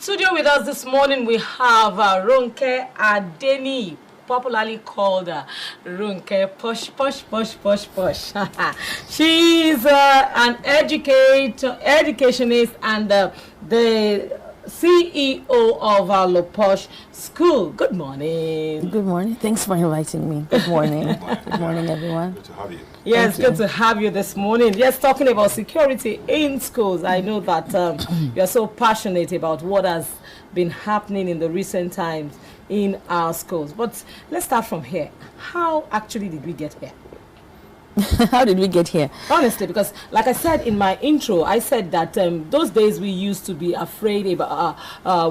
studio with us this morning, we have Ronke Adeni, popularly called Ronke Posh. She's an educationist and the CEO of La Poshe School. Good morning. Good morning. Thanks for inviting me. Good morning. Good morning, everyone. Good to have you. Yes, good to have you this morning. Yes, talking about security in schools. I know that you're so passionate about what has been happening in the recent times in our schools. But let's start from here. How actually did we get here? How did we get here? Honestly, because like I said in my intro, I said that those days we used to be afraid about,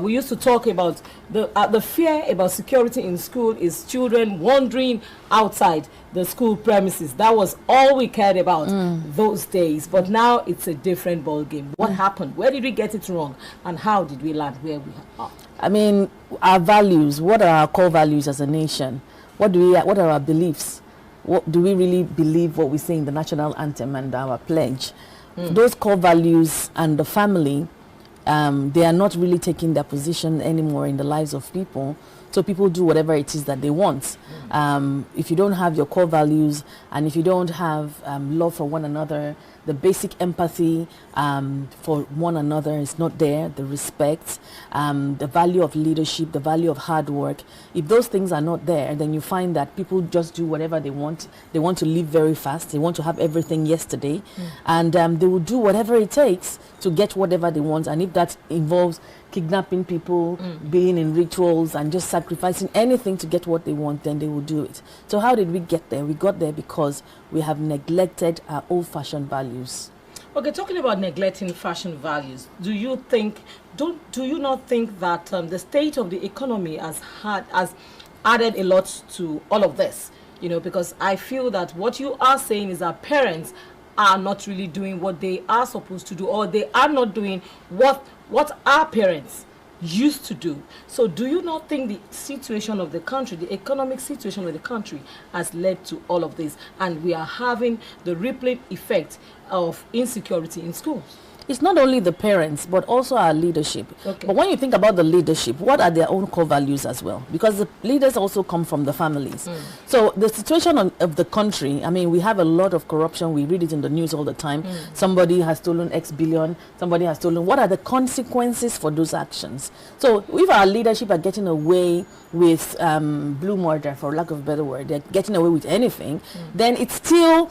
we used to talk about the fear about security in school is children wandering outside the school premises. That was all we cared about those days. But now it's a different ball game. What happened? Where did we get it wrong? And how did we land where we are? I mean, our values. What are our core values as a nation? What are our beliefs? What do we really believe what we say in the national anthem and our pledge? Those core values and the family, they are not really taking their position anymore in the lives of people. So people do whatever it is that they want. If you don't have your core values and if you don't have love for one another, the basic empathy for one another is not there, the respect, the value of leadership, the value of hard work. If those things are not there, then you find that people just do whatever they want. They want to live very fast. They want to have everything yesterday. And they will do whatever it takes to get whatever they want. And if that involves kidnapping people, being in rituals, and just sacrificing anything to get what they want, then they will do it. So how did we get there? We got there because we have neglected our old-fashioned values. Okay, talking about neglecting fashion values, do you not think that the state of the economy has added a lot to all of this? You know, because I feel that what you are saying is that parents are not really doing what they are supposed to do, or they are not doing what our parents used to do. So do you not think the situation of the country, the economic situation of the country has led to all of this, and we are having the rippling effect of insecurity in schools? It's not only the parents, but also our leadership. Okay. But when you think about the leadership, what are their own core values as well? Because the leaders also come from the families. So the situation of the country, I mean, we have a lot of corruption. We read it in the news all the time. Somebody has stolen X billion. Somebody has stolen. What are the consequences for those actions? So if our leadership are getting away with blue murder, for lack of a better word, they're getting away with anything, then it's still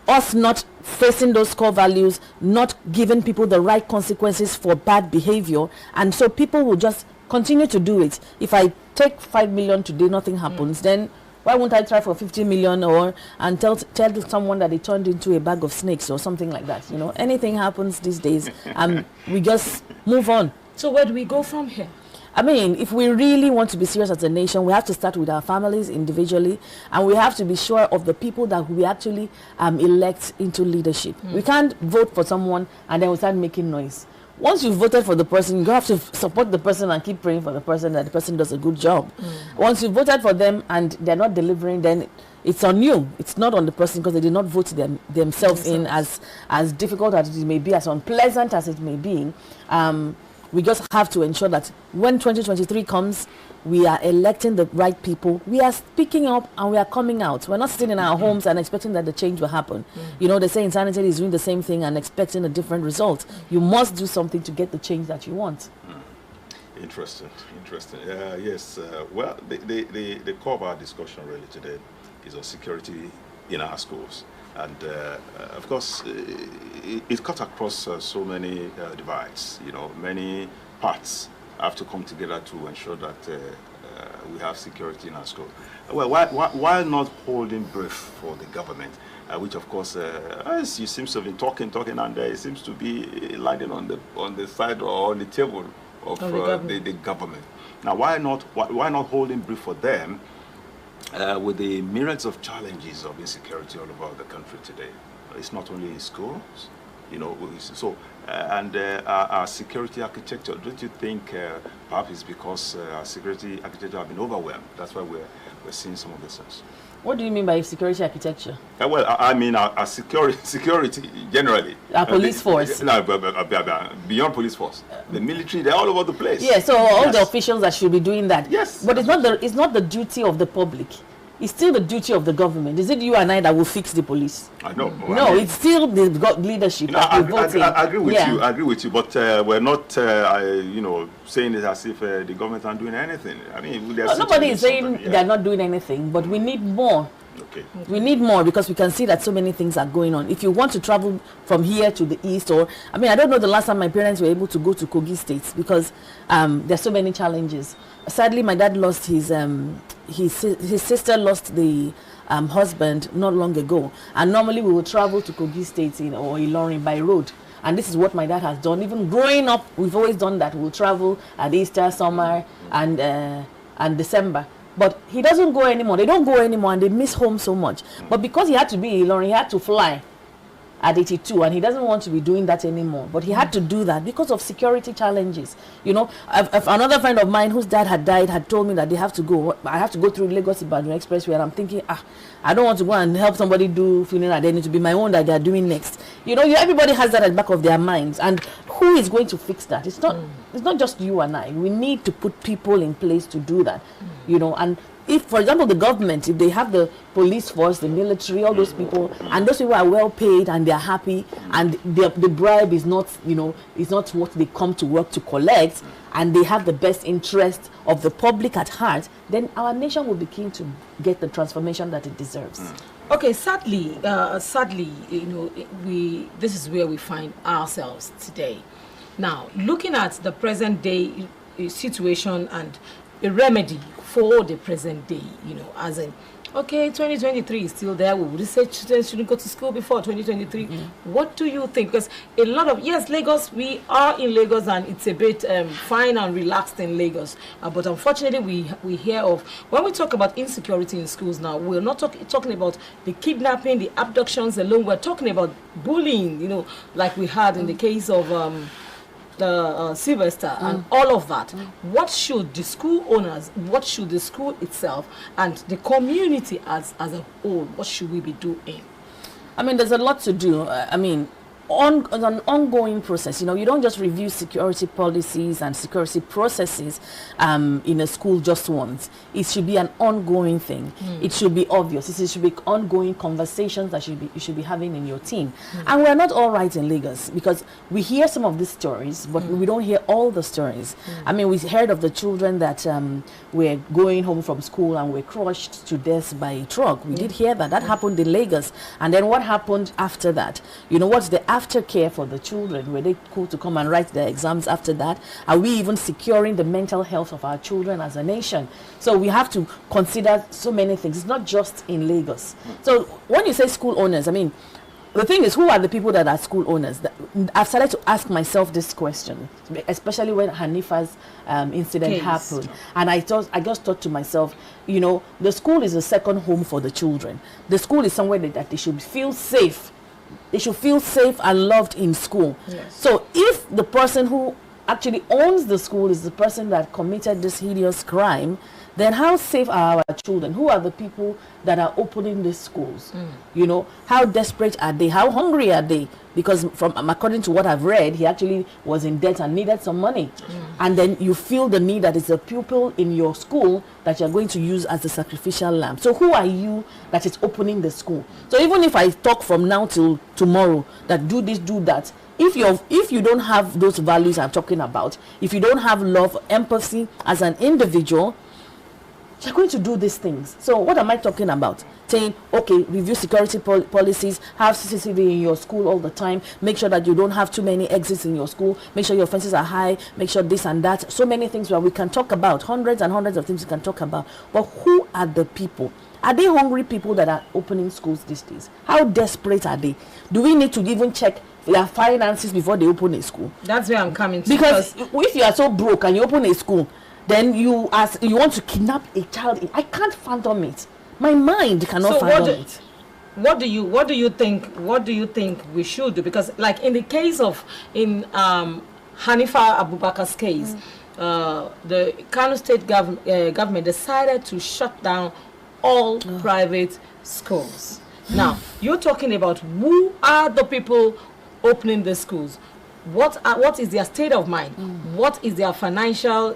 us not facing those core values, not giving people the right consequences for bad behavior, and so people will just continue to do it. If I take 5 million today, nothing happens, then why won't I try for 50 million and tell someone that they turned into a bag of snakes or something like that? You know, anything happens these days, we just move on. So where do we go from here? I mean, if we really want to be serious as a nation, we have to start with our families individually, and we have to be sure of the people that we actually elect into leadership. We can't vote for someone and then we start making noise. Once you've voted for the person, you have to support the person and keep praying for the person that the person does a good job. Once you've voted for them and they're not delivering, then it's on you. It's not on the person, because they did not vote themselves in, as difficult as it may be, as unpleasant as it may be. We just have to ensure that when 2023 comes, we are electing the right people. We are speaking up and we are coming out. We're not sitting in our homes and expecting that the change will happen. You know, they say insanity is doing the same thing and expecting a different result. You must do something to get the change that you want. Interesting. Yes. Well, the core of our discussion really today is on security in our schools. And of course, it cuts across so many divides. You know, many parts have to come together to ensure that we have security in our school. Well, why not holding brief for the government, which of course, as you seem to have been talking, and it seems to be landing on the side or on the table of the government. Now, why not holding brief for them? With the myriads of challenges of insecurity all over the country today. It's not only in schools, you know, so, and our security architecture, don't you think perhaps it's because our security architecture have been overwhelmed? That's why we're seeing some of this things. What do you mean by security architecture? Well, I mean security generally. Our police force. No, beyond police force. The military, they're all over the place. Yeah, so all the officials that should be doing that. Yes. But it's not the duty of the public. It's still the duty of the government. Is it you and I that will fix the police? I know. No, I mean, it's still the leadership. I agree with Yeah. you. I agree with you. But we're not, saying it as if the government aren't doing anything. I mean, nobody is saying they're not doing anything, but we need more. Okay. We need more because we can see that so many things are going on. If you want to travel from here to the east, I don't know the last time my parents were able to go to Kogi State because there's so many challenges. Sadly, my dad lost his sister lost the husband not long ago, and normally we would travel to Kogi State or Ilorin by road. And this is what my dad has done. Even growing up, we've always done that. We'll travel at Easter, summer, and December. But he doesn't go anymore. They don't go anymore, and they miss home so much. But because he had to be in Ilorin, he had to fly at 82, and he doesn't want to be doing that anymore. But he had to do that because of security challenges. If another friend of mine whose dad had died had told me that they have to go. I have to go through Lagos-Ibadan Expressway, and I'm thinking, I don't want to go and help somebody do funeral. They need to be my own that they are doing next. Everybody has that at the back of their minds, and who is going to fix that? It's not just you and I. We need to put people in place to do that. And if, for example, the government, if they have the police force, the military, all those people, and those people are well paid and they're happy, and the bribe is not, is not what they come to work to collect, and they have the best interest of the public at heart, then our nation will begin to get the transformation that it deserves. Okay, sadly, this is where we find ourselves today. Now, looking at the present day situation and a remedy for the present day, as in, okay, 2023 is still there. We would say children shouldn't go to school before 2023. What do you think? Because a lot of, yes, Lagos, we are in Lagos and it's a bit fine and relaxed in Lagos. But unfortunately, we hear of, when we talk about insecurity in schools now, we're not talking about the kidnapping, the abductions alone. We're talking about bullying, like we had in the case of Sylvester and all of that. What should the school owners, what should the school itself and the community as a whole, what should we be doing? There's a lot to do. An ongoing process. You don't just review security policies and security processes in a school just once. It should be an ongoing thing. It should be obvious. It should be ongoing conversations that you should be having in your team. And we're not all right in Lagos because we hear some of these stories, but we don't hear all the stories. We heard of the children that were going home from school and were crushed to death by a truck. We did hear that. That happened in Lagos. And then what happened after that? What's the aftercare for the children? Were they called to come and write their exams after that? Are we even securing the mental health of our children as a nation? So we have to consider so many things. It's not just in Lagos. So when you say school owners, the thing is, who are the people that are school owners? I've started to ask myself this question, especially when Hanifa's incident happened. And I just thought to myself, the school is a second home for the children. The school is somewhere that they should feel safe. They should feel safe and loved in school. Yes. So if the person who actually owns the school is the person that committed this hideous crime, then how safe are our children? Who are the people that are opening these schools? How desperate are they? How hungry are they? Because according to what I've read, he actually was in debt and needed some money. And then you feel the need that it's a pupil in your school that you're going to use as a sacrificial lamb. So who are you that is opening the school? So even if I talk from now till tomorrow that do this, do that, if you don't have those values I'm talking about, if you don't have love, empathy as an individual, you're going to do these things. So what am I talking about? Saying, okay, review security policies, have CCTV in your school all the time, make sure that you don't have too many exits in your school, make sure your fences are high, make sure this and that. So many things where we can talk about, hundreds and hundreds of things we can talk about. But who are the people? Are they hungry people that are opening schools these days? How desperate are they? Do we need to even check their finances before they open a school? That's where I'm coming to. Because if you are so broke and you open a school, then you want to kidnap a child. I can't fathom it. My mind cannot fathom it. What do you think we should do? Because like in the case of Hanifa Abubakar's case, the Kano state government decided to shut down all private schools. Now, you're talking about who are the people opening the schools. What is their state of mind? What is their financial,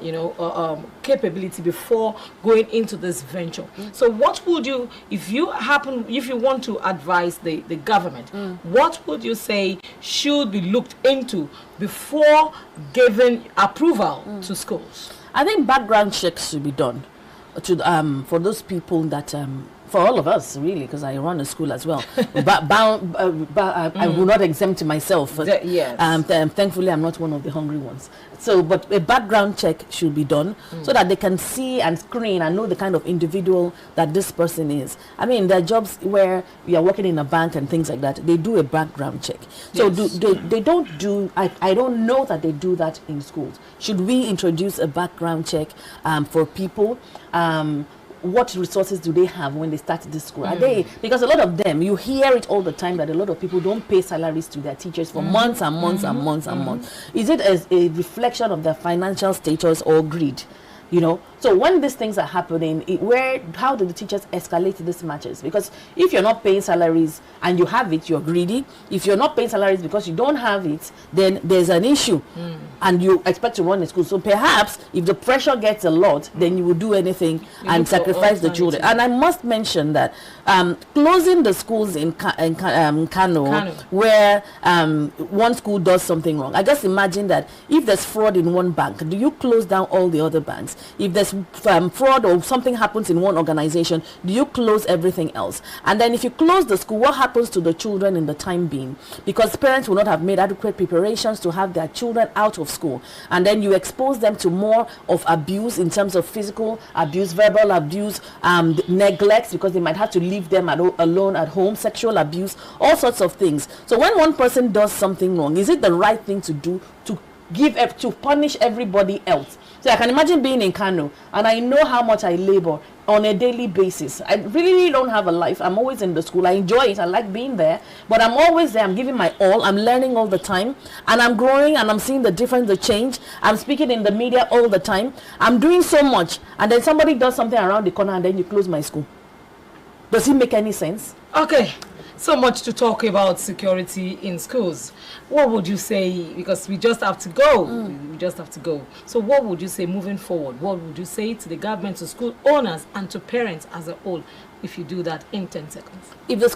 capability before going into this venture? So what would you, if you want to advise the government, what would you say should be looked into before giving approval to schools? I think background checks should be done to for those people that for all of us, really, because I run a school as well. But I will not exempt myself. Yes. Thankfully, I'm not one of the hungry ones. So, but a background check should be done so that they can see and screen and know the kind of individual that this person is. I mean, there are jobs where you are working in a bank and things like that. They do a background check. So Yes. they don't do, I don't know that they do that in schools. Should we introduce a background check for people? What resources do they have when they start this school? Are they, because a lot of them, you hear it all the time that a lot of people don't pay salaries to their teachers for months and months and months and months. Is it as a reflection of their financial status or greed? So when these things are happening, how do the teachers escalate these matters? Because if you're not paying salaries and you have it, you're greedy. If you're not paying salaries because you don't have it, then there's an issue, and you expect to run a school. So perhaps if the pressure gets a lot, then you will do anything and sacrifice the children. And I must mention that closing the schools in Kano, where one school does something wrong. I just imagine that if there's fraud in one bank, do you close down all the other banks? If there's fraud or something happens in one organization, do you close everything else? And then if you close the school, what happens to the children in the time being? Because parents will not have made adequate preparations to have their children out of school, and then you expose them to more of abuse in terms of physical abuse, verbal abuse, neglect, because they might have to leave them alone at home, sexual abuse, all sorts of things. So when one person does something wrong, is it the right thing to do to punish everybody else? So I can imagine being in Kano, and I know how much I labor on a daily basis. I really don't have a life. I'm always in the school. I enjoy it. I like being there, but I'm always there. I'm giving my all. I'm learning all the time, and I'm growing, and I'm seeing the difference, the change. I'm speaking in the media all the time. I'm doing so much, and then somebody does something around the corner, and then you close my school. Does it make any sense? Okay. So much to talk about security in schools. What would you say, because we just have to go, we just have to go. So what would you say moving forward? What would you say to the government, to school owners, and to parents as a whole, if you do that in 10 seconds? If this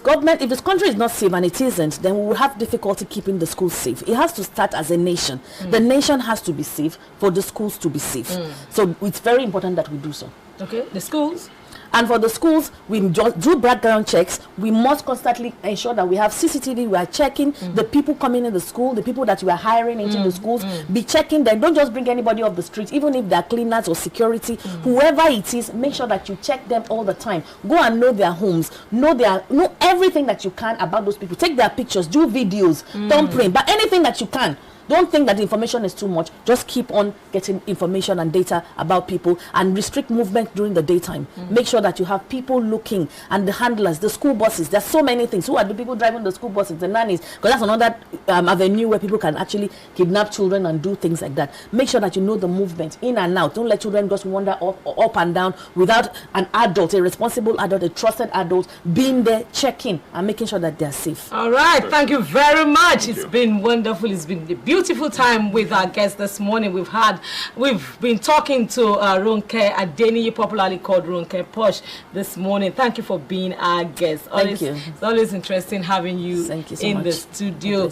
country is not safe, and it isn't, then we will have difficulty keeping the schools safe. It has to start as a nation. The nation has to be safe for the schools to be safe. So it's very important that we do so. Okay, the schools. And for the schools, we just do background checks. We must constantly ensure that we have CCTV. We are checking the people coming in the school, the people that we are hiring into the schools. Be checking them. Don't just bring anybody off the street, even if they're cleaners or security, whoever it is. Make sure that you check them all the time. Go and know their homes. Know everything that you can about those people. Take their pictures. Do videos. Don't print, but anything that you can. Don't think that the information is too much. Just keep on getting information and data about people, and restrict movement during the daytime. Make sure that you have people looking, and the handlers, the school buses. There's so many things. Who are the people driving the school buses? The nannies. Because that's another avenue where people can actually kidnap children and do things like that. Make sure that you know the movement in and out. Don't let children just wander up and down without an adult, a responsible adult, a trusted adult being there, checking and making sure that they're safe. All right. Thank you very much. It's been wonderful. It's been a beautiful time with our guests this morning. We've been talking to Ronke Adeniyi, popularly called Ronke Poshe, this morning. Thank you for being our guest. Thank you. It's always interesting having you Thank you so in much. the studio.